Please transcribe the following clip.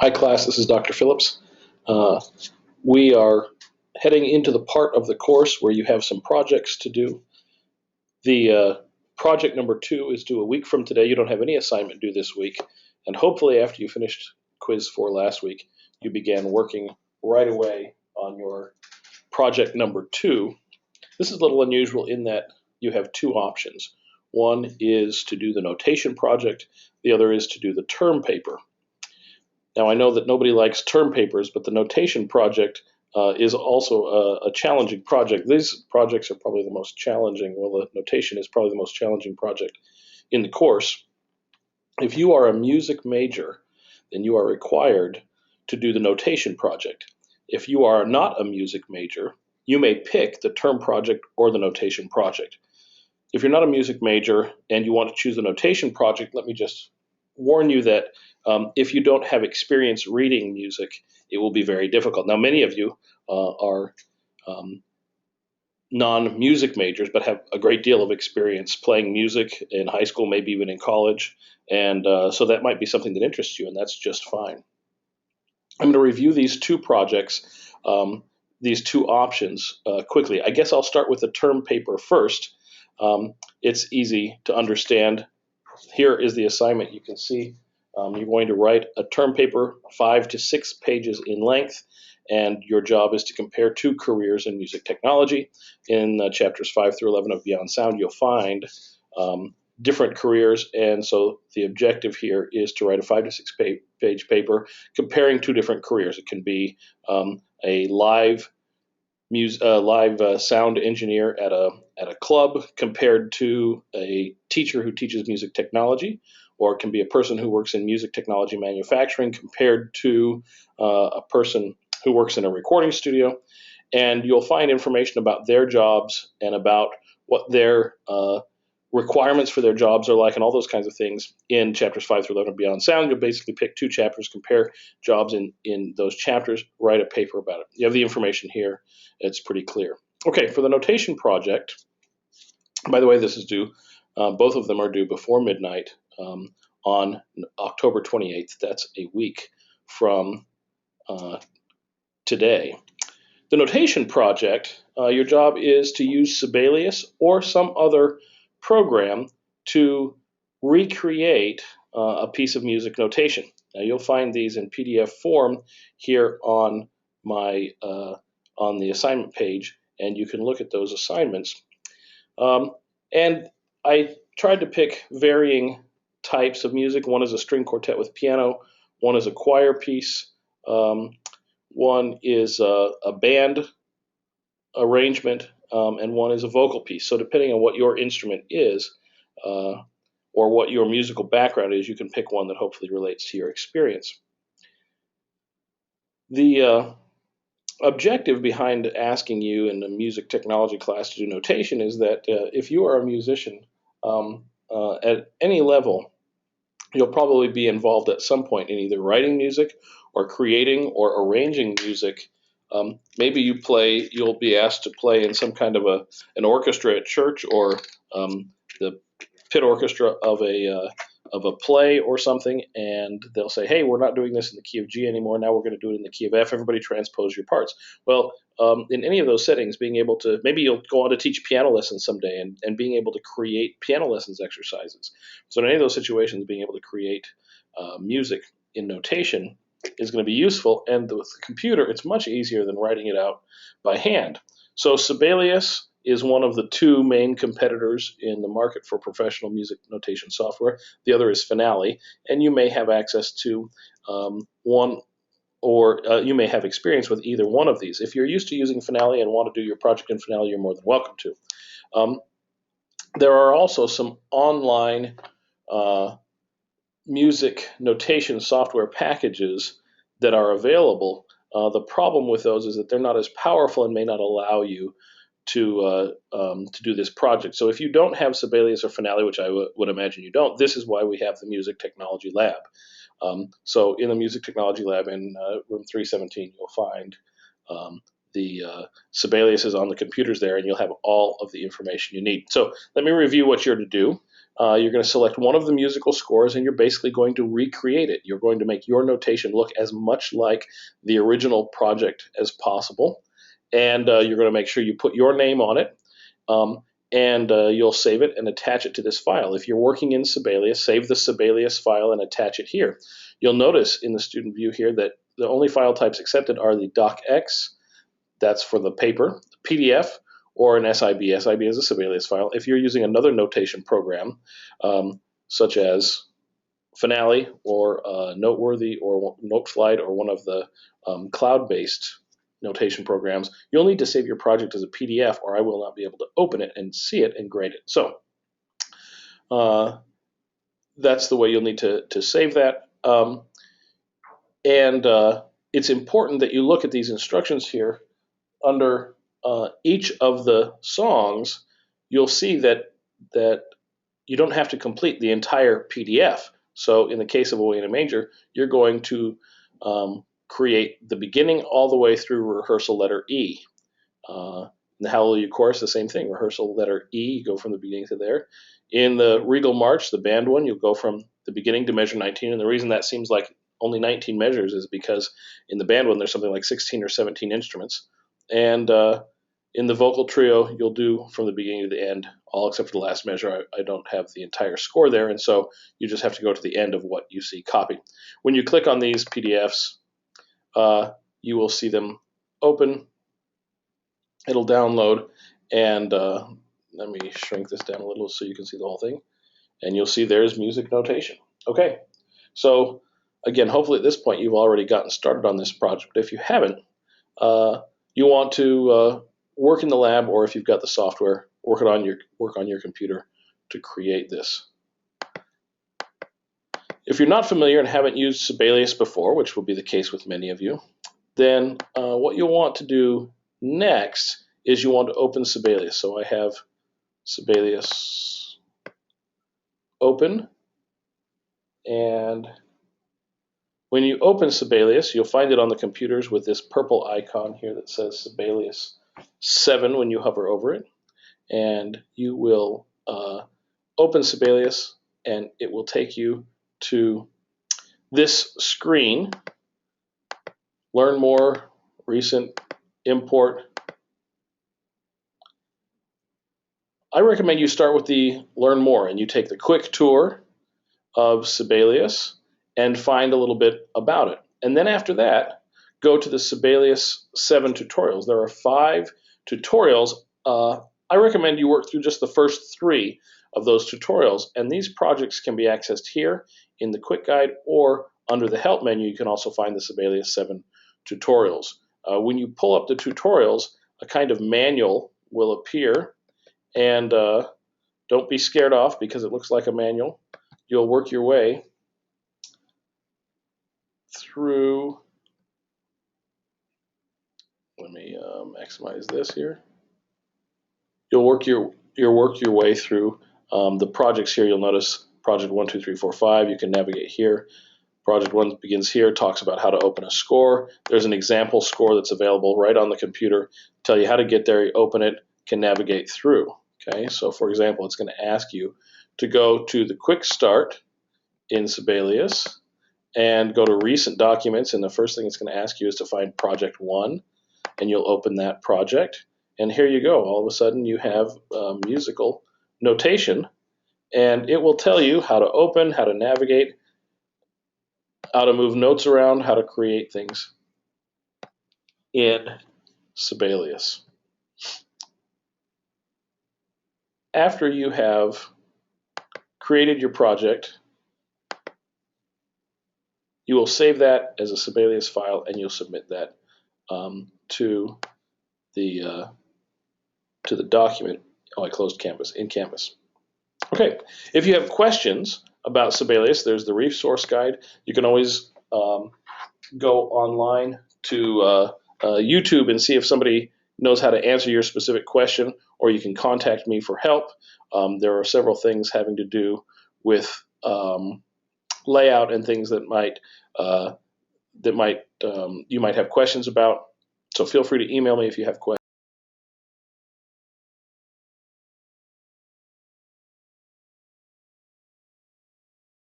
Hi, class. This is Dr. Phillips. Uh, we are heading into the part of the course where you have some projects to do. The project number 2 is due a week from today. You don't have any assignment due this week. And hopefully, after you finished quiz 4 last week, you began working right away on your project number 2. This is a little unusual in that you have two options. One is to do the notation project, the other is to do the term paper. Now, I know that nobody likes term papers, but the notation project is also a challenging project. These projects are probably the most challenging. Well, the notation is probably the most challenging project in the course. If you are a music major, then you are required to do the notation project. If you are not a music major, you may pick the term project or the notation project. If you're not a music major and you want to choose the notation project, let me just warn you that if you don't have experience reading music, it will be very difficult. Now, many of you are non-music majors, but have a great deal of experience playing music in high school, maybe even in college, and so that might be something that interests you, and that's just fine. I'm going to review these two projects, these two options quickly. I guess I'll start with the term paper first. It's easy to understand. Here is the assignment. You can see you're going to write a term paper 5 to 6 pages in length, and your job is to compare two careers in music technology. In chapters 5 through 11 of Beyond Sound, you'll find different careers, and so the objective here is to write a 5 to 6 page paper comparing two different careers. It can be a live sound engineer at a club compared to a teacher who teaches music technology, or it can be a person who works in music technology manufacturing compared to a person who works in a recording studio. And you'll find information about their jobs and about what their requirements for their jobs are like and all those kinds of things in chapters 5 through 11 of Beyond Sound. You'll basically pick two chapters, compare jobs in those chapters, write a paper about it. You have the information here. It's pretty clear. Okay, for the notation project, by the way, this is due, both of them are due before midnight on October 28th. That's a week from today. The notation project, your job is to use Sibelius or some other program to recreate a piece of music notation. Now, you'll find these in PDF form here on my on the assignment page, and you can look at those assignments. And I tried to pick varying types of music. One is a string quartet with piano, one is a choir piece, one is a band arrangement, and one is a vocal piece. So depending on what your instrument is or what your musical background is, you can pick one that hopefully relates to your experience. The objective behind asking you in the music technology class to do notation is that if you are a musician at any level, you'll probably be involved at some point in either writing music or creating or arranging music. Maybe you'll be asked to play in some kind of an orchestra at church, or the pit orchestra of a play or something, and they'll say, hey, we're not doing this in the key of G anymore, now we're going to do it in the key of F. Everybody transpose your parts. Well, in any of those settings, being able to, maybe you'll go on to teach piano lessons someday, and being able to create piano lessons exercises. So in any of those situations, being able to create music in notation is going to be useful, and with the computer, it's much easier than writing it out by hand. So Sibelius is one of the two main competitors in the market for professional music notation software. The other is Finale, and you may have access to one, or you may have experience with either one of these. If you're used to using Finale and want to do your project in Finale, you're more than welcome to. There are also some online music notation software packages that are available. The problem with those is that they're not as powerful and may not allow you to do this project. So if you don't have Sibelius or Finale, which I would imagine you don't, this is why we have the Music Technology Lab. So in the Music Technology Lab in room 317, you'll find the Sibelius is on the computers there, and you'll have all of the information you need. So let me review what you're to do. You're going to select one of the musical scores, and you're basically going to recreate it. You're going to make your notation look as much like the original project as possible, and you're going to make sure you put your name on it, and you'll save it and attach it to this file. If you're working in Sibelius, save the Sibelius file and attach it here. You'll notice in the student view here that the only file types accepted are the docx, that's for the paper, PDF, or an SIB. SIB is a Sibelius file. If you're using another notation program, such as Finale or Noteworthy or Noteflight or one of the cloud-based notation programs, you'll need to save your project as a PDF, or I will not be able to open it and see it and grade it. So that's the way you'll need to save that. It's important that you look at these instructions here. Under each of the songs, you'll see that you don't have to complete the entire PDF. So in the case of Away in a Manger, you're going to create the beginning all the way through rehearsal letter E. In the Hallelujah Chorus, the same thing, rehearsal letter E, you go from the beginning to there. In the Regal March, the band one, you'll go from the beginning to measure 19, and the reason that seems like only 19 measures is because in the band one, there's something like 16 or 17 instruments. And in the vocal trio, you'll do from the beginning to the end, all except for the last measure. I don't have the entire score there, and so you just have to go to the end of what you see copied. When you click on these PDFs, you will see them open. It'll download, and let me shrink this down a little so you can see the whole thing. And you'll see there's music notation. Okay, so again, hopefully at this point you've already gotten started on this project. If you haven't, you want to work in the lab, or if you've got the software, work on your computer to create this. If you're not familiar and haven't used Sibelius before, which will be the case with many of you, then what you'll want to do next is you want to open Sibelius. So I have Sibelius open, and when you open Sibelius, you'll find it on the computers with this purple icon here that says Sibelius 7 when you hover over it. And you will open Sibelius, and it will take you to this screen. Learn more, recent, import. I recommend you start with the Learn More, and you take the quick tour of Sibelius and find a little bit about it. And then after that, go to the Sibelius 7 tutorials. There are 5 tutorials. I recommend you work through just the first 3 of those tutorials, and these projects can be accessed here in the quick guide, or under the help menu you can also find the Sibelius 7 tutorials. When you pull up the tutorials, a kind of manual will appear, and don't be scared off because it looks like a manual. You'll work your way through. Let me maximize this here. You'll work your way through the projects here. You'll notice project 1, 2, 3, 4, 5. You can navigate here. Project 1 begins here, talks about how to open a score. There's an example score that's available right on the computer. Tell you how to get there. You open it, can navigate through. Okay, so for example, it's going to ask you to go to the quick start in Sibelius and go to recent documents, and the first thing it's going to ask you is to find project 1, and you'll open that project, and here you go. All of a sudden you have musical notation, and it will tell you how to open, how to navigate, how to move notes around, how to create things in Sibelius. After you have created your project, you will save that as a Sibelius file, and you'll submit that to the document. Oh, I closed Canvas, in Canvas. Okay, if you have questions about Sibelius, there's the resource guide. You can always go online to YouTube and see if somebody knows how to answer your specific question, or you can contact me for help. There are several things having to do with layout and things that you might have questions about. So feel free to email me if you have questions.